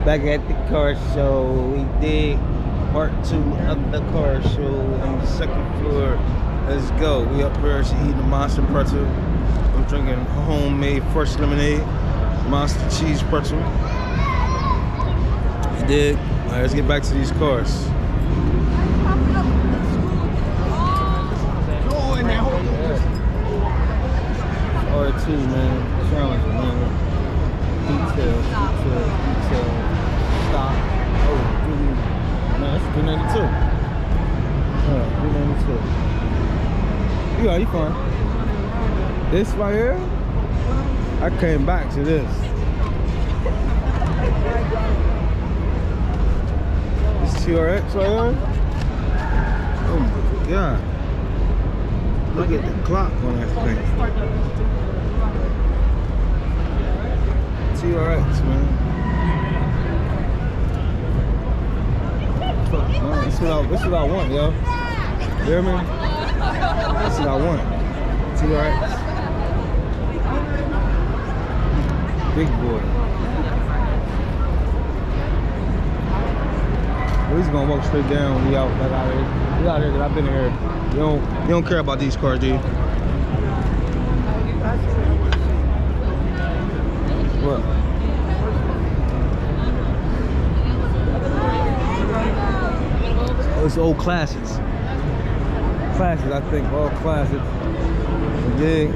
Back at the car show, we did part 2 of the car show on the 2nd floor. Let's go. We up here, she eating a monster pretzel. I'm drinking homemade fresh lemonade, monster cheese pretzel. We did. All right, let's get back to these cars. R2, man, challenging, man. Detail. Stop. Oh, really? No, that's 392. Oh, 392. Yeah, you fine. This right here, I came back to this. This TRX right here. Oh my God. Look at the clock on that thing. TRX, man. This is what I want, yo. You hear me? This is what I want. TRX. Big boy. Well, he's gonna walk straight down. We out here. We out here because I've been here. You don't care about these cars, do you? What? Oh, it's old classics. Classics, I think. All classics. Yeah.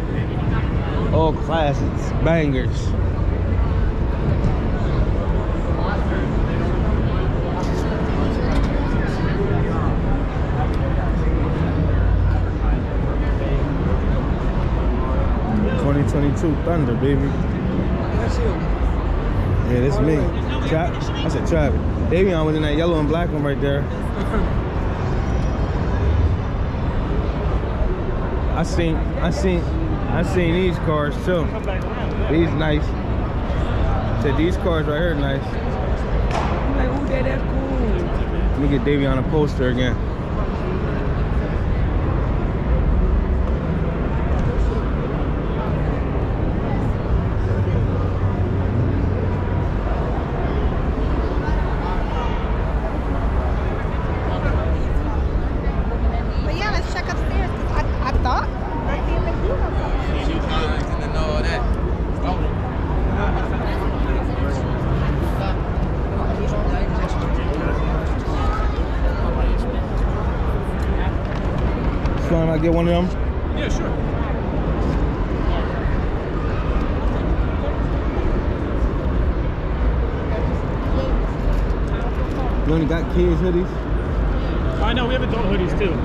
All classics. Bangers. Thunder, baby. That's you. Yeah, that's me. I said Travis. Davion was in that yellow and black one right there. I seen these cars too. These nice. Said these cars right here nice. I'm like, ooh, that's cool. Let me get Davion a poster again. I get one of them? Yeah, sure. You only got kids hoodies? I know, we have adult hoodies too.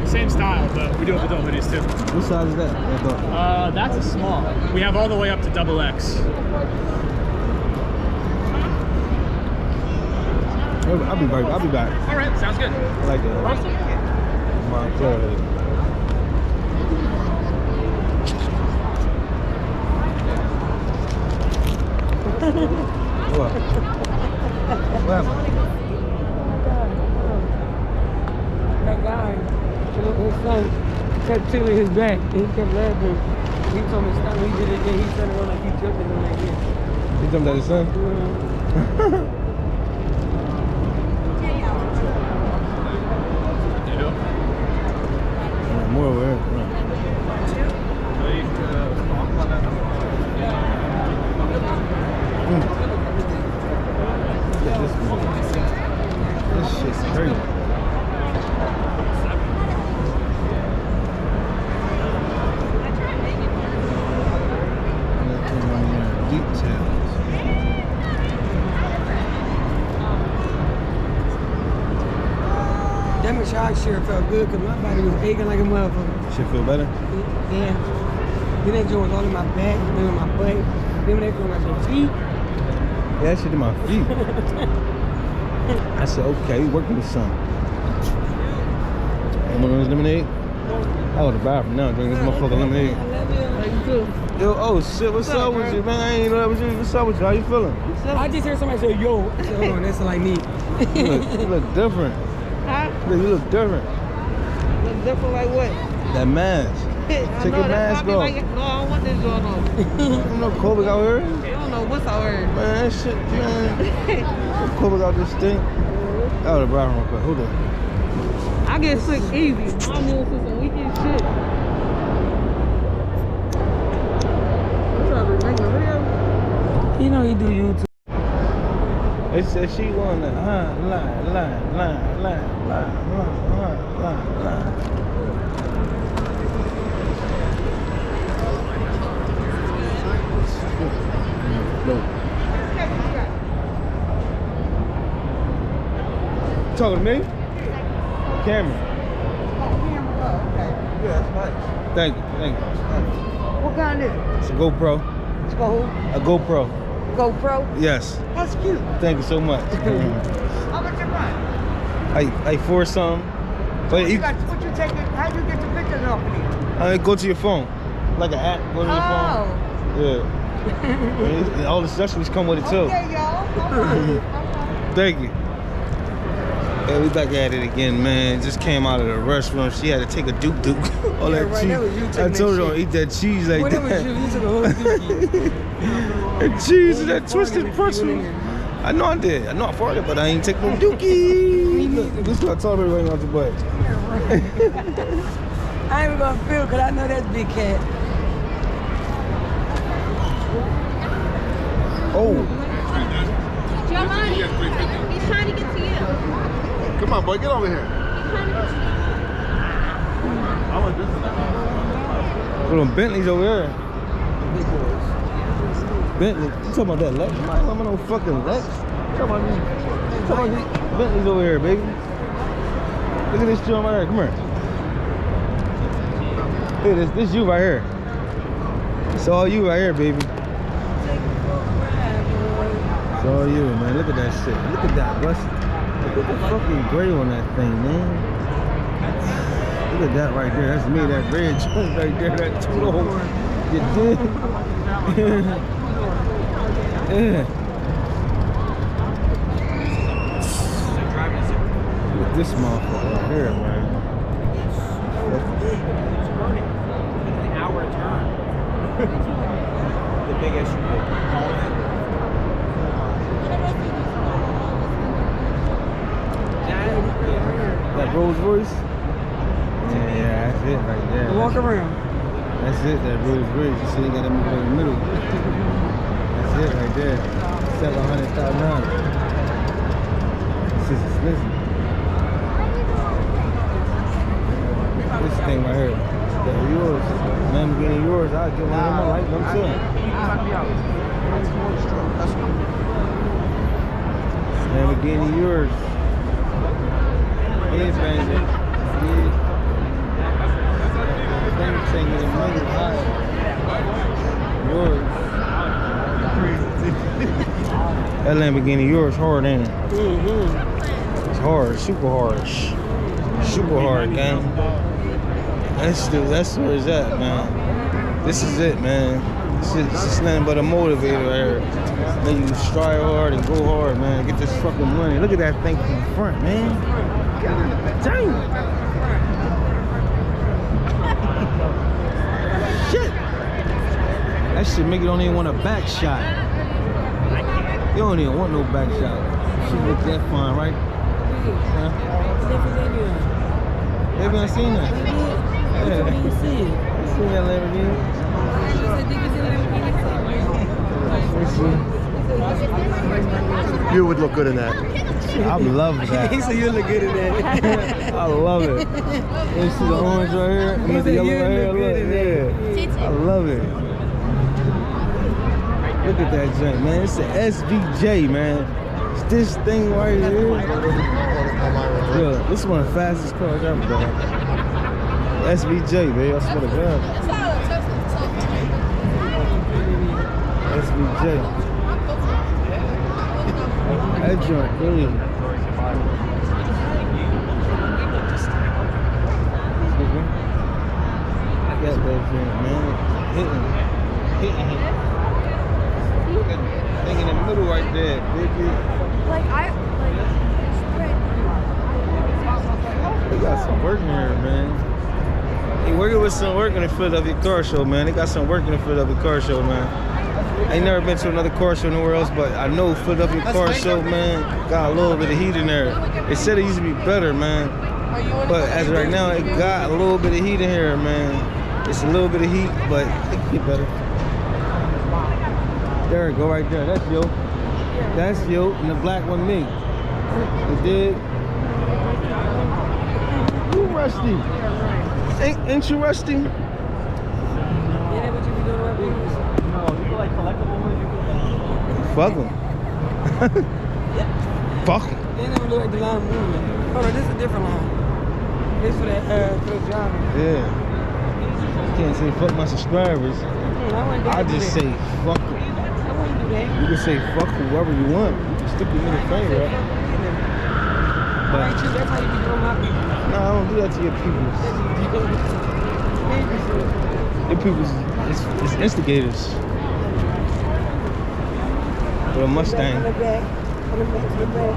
Same style, but we do have adult hoodies too. What size is that? That's a small. We have all the way up to XXL. I'll be back. All right, sounds good. I like that. Awesome. Montclair hoodie. What? What happened? That guy, his son, kept tickling his back. He kept laughing. He told me stop. He did it again. He turned around like he jumped him like this. He jumped at his son? More over here. This shit's crazy. Details. That massage sure felt good because my body was aching like a motherfucker. Shit feel better? Yeah. Then that joint was all in my back, then in my butt, then when they go on my feet. Yeah, that shit in my feet. I said, okay, we working with something. You want this lemonade? I go to the bathroom now, drink this motherfucking lemonade. I love you. Yo, oh shit, what's up with you, man? I ain't know that was you. What's up with you? How you feeling? I just heard somebody say, yo. I said, hold on, that's like me. You look different. Huh? You look different. Look different like what? That mask. Take your mask off. Like, no, I don't want this going on. You know COVID out here? They don't don't know what's our word. Man, that shit, man. Pull out this thing. Out of the bathroom real quick. Hold on. I get sick easy. My meals is some weekend shit. What's up, Rick? Making a video? You know he do YouTube. It said she wanna line. Talking to me? Camera. Yeah, that's nice. Thank you. What kind is it? It's a GoPro. It's called A GoPro. GoPro. Yes. That's cute. Thank you so much. How much you buy? I for some. But What you take it? How you get the pictures off of here? I go to your phone. Like an app, go to your phone. Yeah. And all the accessories come with it too. Okay, y'all. Thank you. Yeah, we back at it again, man. Just came out of the restaurant. She had to take a duke. All Yeah, that right, cheese. that was you I taking told her that don't eat that cheese like Well, that. that was you. You took a whole dookie. That cheese and that Well, twisted you pretzel. went in there. I know I did. I know I farted, but I ain't take no dookie. Look, this is what I told everybody not to butt. I ain't even gonna feel because I know that's Big Cat. Oh, Giovanni, he's trying to get to you. Come on, boy, get over here. He's trying to get to you. I want this one. little Bentleys over there. Bentley, you talking about that Lex? I ain't talking about no fucking Lex. Talking about these Bentleys over here, baby. Look at this joint right here. Come here. Look at this you right here. It's all you right here, baby. It's all you, man. Look at that shit. Look at that, Russ. Look at the fucking gray on that thing, man. Look at that right there. That's me, that red joint right there. That two-hole. You did? Yeah. Look at this motherfucker right here, man. An hour turn. The big SUV. That Rolls Royce? Yeah, that's it right there. Walk around. That's it, that Rolls Royce. You see, you got that move in the middle. That's it right there. $700,000. This is expensive. This thing right here. That's yours. Man, getting yours. I'll get one of them. I like them too. Lamborghini yours. Everything in the middle, high. Yours. That Lamborghini yours hard, ain't it? It's hard, super hard. Super hard, gang. That's where it's at, man. This is it, man. This is nothing but a motivator right here. Make you strive hard and go hard, man. Get this fucking money. Look at that thing from the front, man. God damn. Shit. That shit make you don't even want a back shot. You don't even want no back shot. Shit look that fine, right? Huh? You ever seen that? Yeah. You seen that Lamborghini? You would look good in that. I love that. He said you look good at that. I love it. You see the orange right here? And the yellow right here? Look, yeah. I love it. Look at that joint, man. It's an SVJ, man. It's this thing right here. Yeah, this is one of the fastest cars ever, bro. SVJ, baby. I swear to God. SVJ. That joint, clean. Got that joint, man. Hitting. Thing in the middle right there, baby. They got some work in here, man. They working with some work in the Philadelphia Car Show, man. They got some work in the Philadelphia Car Show, man. I ain't never been to another car show nowhere else, but I know Philadelphia car show, man, got a little bit of heat in there. They said it used to be better, man. But as of right now, it got a little bit of heat in here, man. It's a little bit of heat, but it can get better. There we go, right there. That's yo. That's yo, and the black one me. You did. You rusty. Ain't you rusty? Yeah, what you be doing right there? No, you feel like collectible ones, you feel Fuck them. Fuck them. They never look like the line moving. Hold on, this is a different line. This for that for the driver. Yeah. You can't say fuck my subscribers. I wouldn't do I that. just say fuck them. I wouldn't do that. You can say fuck whoever you want. You can stick your middle finger up. Alright, that's how you be doing my people. No, I don't do that to your people. Your people is instigators. With a Mustang. On the back, to the back.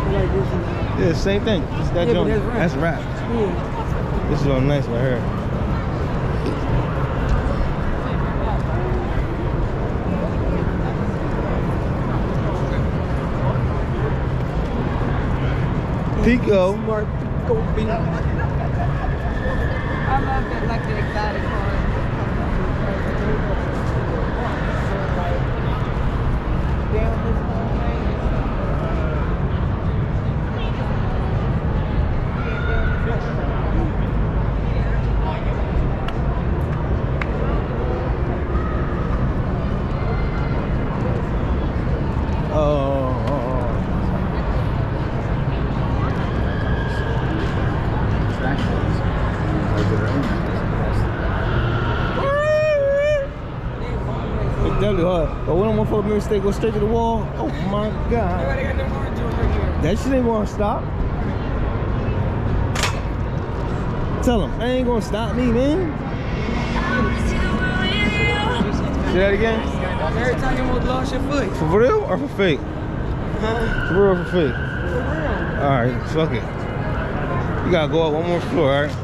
Like this one. Yeah, same thing. It's that Yeah, but joint. that's That's rap. Yeah. This is all nice right here. Pico. Smart Pico beat. I love that, like the exotic cars. Down this whole way. Definitely hard. But when I'm motherfucker make a mistake, go straight to the wall. Oh my god. Everybody got them orange ones right here. That shit ain't gonna stop. Tell him, I ain't gonna stop me, man. Say that again? Every time you almost lost your foot. For real or for fake? Huh? For real or for fake? For real. Alright, fuck it. You gotta go up one more floor, alright?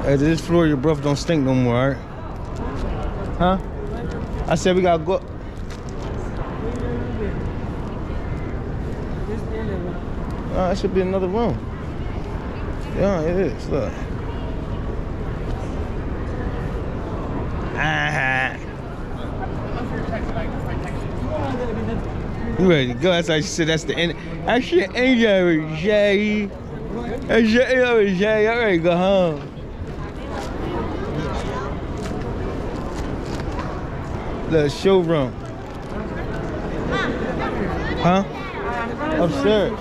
At this floor, your breath don't stink no more, alright? Huh? I said we gotta go. That should be another room. Yeah, it is. Look. You ready to go? That's how she said that's the end. That shit ain't over, Shaggy. That shit ain't over, Shaggy. I'm ready to go home. The showroom. Huh? Upstairs.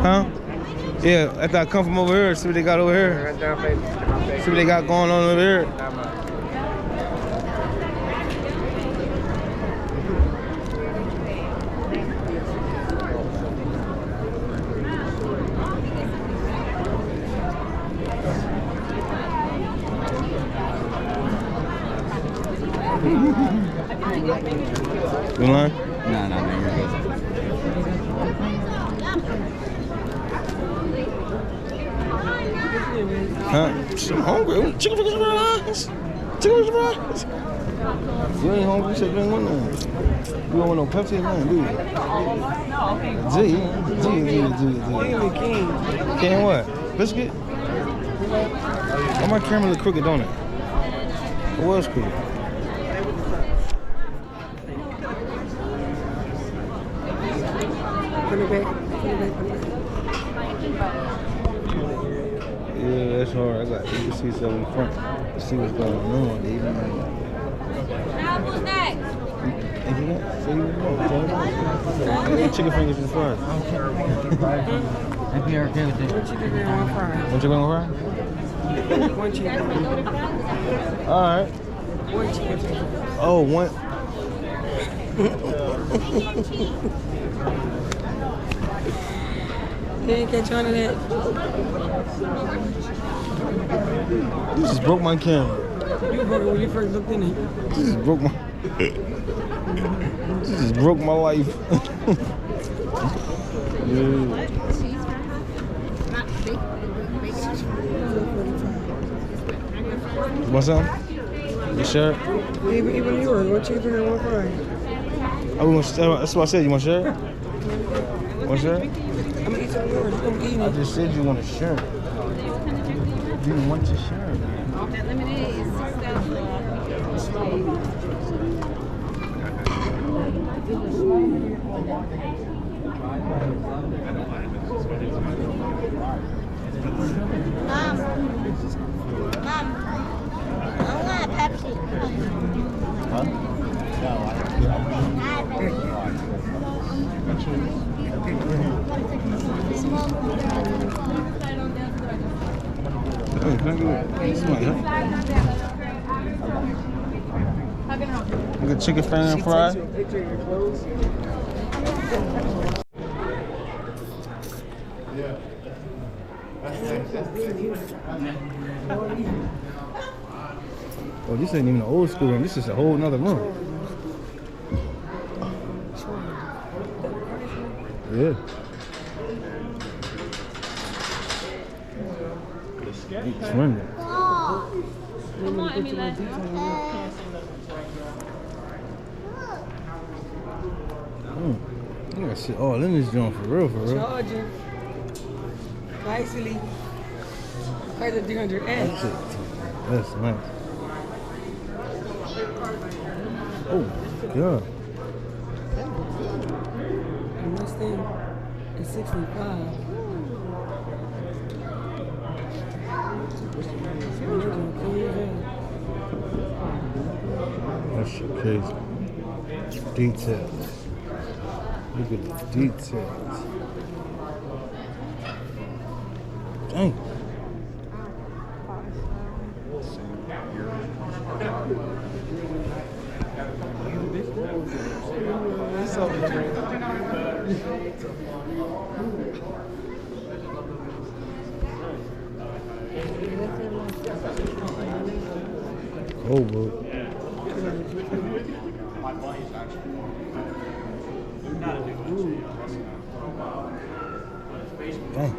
Huh? Yeah, after I come from over here, see what they got over here. See what they got going on over here. You lying? Nah, man, you're good. Huh? I'm hungry. Chicken fingers and fries. Chicken fingers and fries. You ain't hungry, so you ain't want none. You don't want no Pepsi or nothing, do you? G. Can what? Biscuit? Why my camera look crooked, don't it? It was crooked. Yeah, that's hard. You can see something in front. To see what's going on. Even Now who's next? chicken fingers and fries. I'd be okay with it. One chicken and one fry. One chicken and fries? One chicken. All right. One chicken. Oh, one. You ain't catch on to that. You just broke my camera. You broke it when you first looked in it. You just broke my. You just broke my life. Yeah. You want some? You sure? Even yours, one cheeseburger and one fry. That's what I said. You want to share? Want to share? I'm gonna eat some of yours. You gonna eat I it. just said you want to share. You want to share, man. That lemonade is Mom, I want a Pepsi. Huh? Hey, can I get somebody, huh? I get chicken finger and fry. Oh, this ain't even an old school room. This is a whole nother room. Yeah. It's running. Come on, Emily. I got shit all in this joint for real, for real. Charging. Nicely. Like the 300S. That's nice. Oh, God. And this thing is 65. That's shit crazy. Details. Look at the details. Dang. Oh, bro. Dang.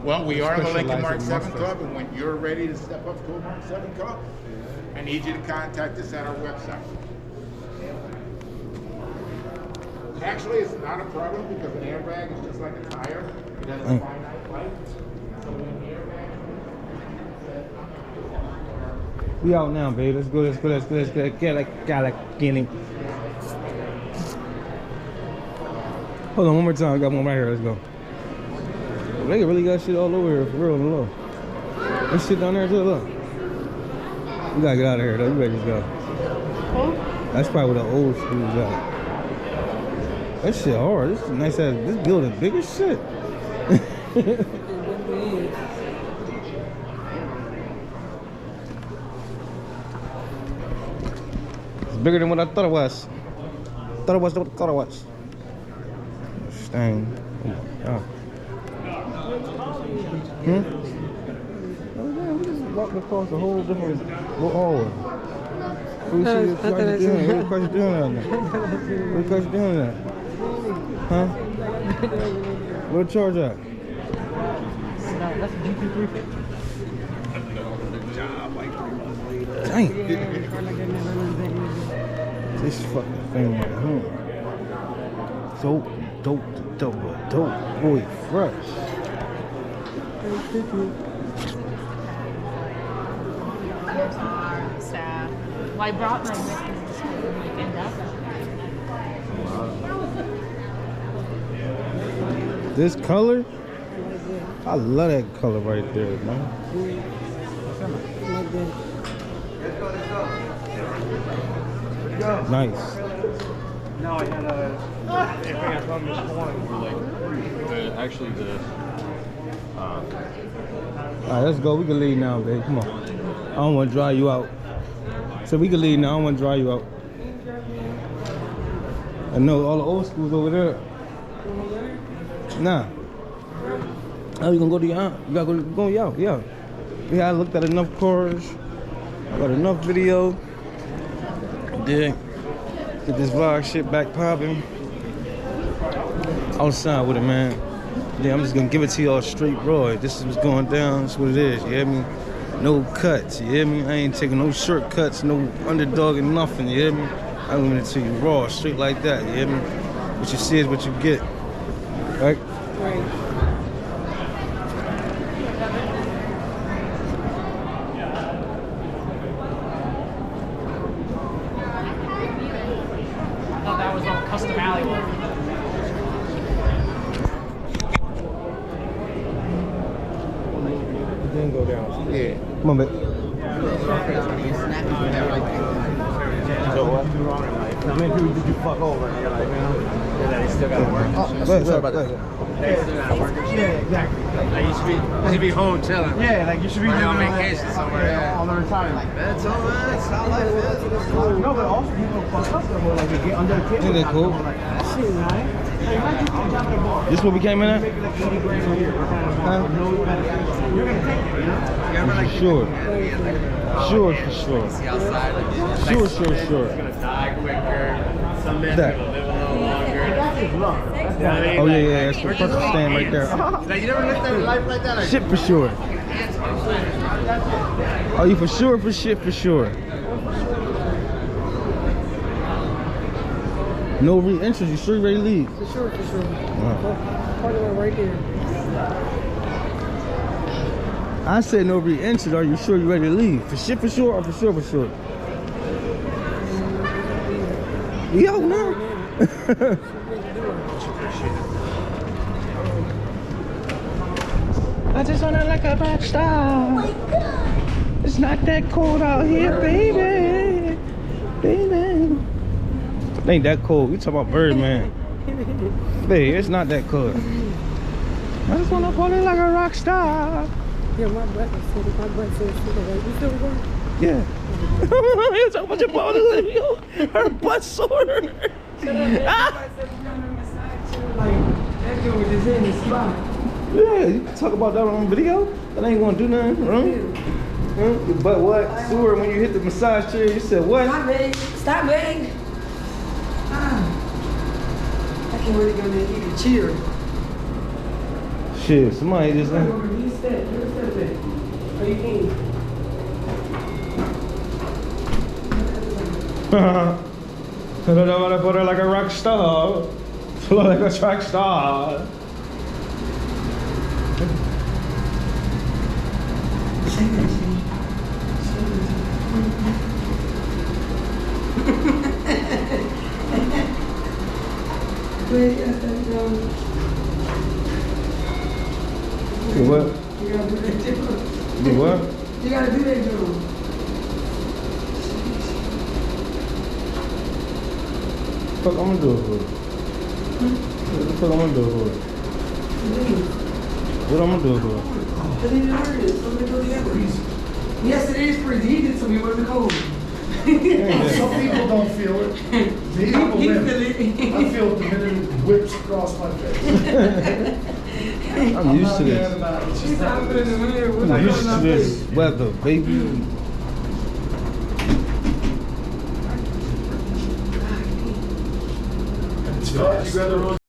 Well, we are the Lincoln Mark 7 Club, and when you're ready to step up to a Mark 7 Club, I need you to contact us at our website. Actually, it's not a problem because an airbag is just like a tire. It has a finite life. So when the airbag... We out now, babe. Let's go. Get him. Hold on, one more time. I got one right here. Let's go. They really got shit all over here for real on the low. There's shit down there too. Look. We gotta get out of here though. You better just go. That's probably where the old school's at. That shit hard. This is nice ass. This building big as shit. It's bigger than what I thought it was. Thought it was. Dang. Oh my God. Oh man, we just walked across a whole different hallway. What you doing? What you doing out there? What you doing there? Huh? Where the charge at? That's a GP350. Dang. This fucking thing right here. Dope. Boy, fresh. Here's our staff. Well, I brought my witnesses to end up. This color? I love that color right there, man. Nice. No, I had a. If I got on this one, Alright, let's go. We can leave now, babe. Come on. I don't want to dry you out. So we can leave now. I don't want to dry you out. I know all the old schools over there. Nah. Oh, you gonna go to your aunt? You gotta go out, yeah. Yeah, I looked at enough cars. I got enough video. Did get this vlog shit back popping. Outside with it, man. Yeah, I'm just gonna give it to y'all straight raw. This is what's going down. This is what it is. You hear me? No cuts. You hear me? I ain't taking no shortcuts, no underdog and nothing. You hear me? I'm giving it to you raw, straight like that. You hear me? What you see is what you get. Right? Right. I thought that was all custom alleyway. It didn't go down. Yeah. Come on, babe. So what? How many people did you fuck over? And you're like, man, they still gotta work. Sorry about that. They still gotta work. Yeah, exactly. Like you should be home chilling. Yeah, like you should be on vacation somewhere. On the retirement. Like that's all right. That's how life is. No, but also people fuck up somewhere. Like they get under the table. Isn't that cool? Shit, right? This what we came in at? Like 80 grand a year. Huh? You're gonna take it, you know? Sure. Sure, for sure. Sure, sure, sure. Gonna die quicker. Some men That. are gonna live a little longer. Oh, yeah, yeah. That's the first stand right there. Like you never lived that life like that? Like, Shit for sure. Are you for sure for shit for sure? No re-entries. You sure you ready to leave? For sure, for sure. Party lot right there. I said no re-entries. Are you sure you ready to leave? For shit for sure or for sure for sure? Yo, no. I just wanna like a rock star. It's not that cold out here, baby. Baby. It ain't that cold. We talking about Birdman. Baby, it's not that cold. I just wanna party like a rock star. Yeah, my butt said it. My butt said it. You still recording? Yeah. You talking about your body? Her butt sore. Like, that dude was just in the spot. Yeah, you can talk about that on video. That ain't gonna do nothing wrong. But what? Sore when you hit the massage chair, you said what? Stop, babe. Stop, babe. I can't really go there and eat a cheer. Shit, somebody just You step there. Are you king? Put her like a rock star. Flow like a track star. What? You gotta do that too. Do what? You gotta do that too. What the fuck I'm gonna do it for? What the fuck I'm gonna do it for? What I'm gonna do it for? But it is. Something go together. Yes, it is freezing. He did some. He wasn't cold. some people don't feel it. Me, I'm a He whip. feel it. I feel it the minute it whips across my face. I'm used to this. He's out in the wind. I'm used to this weather, baby. You rather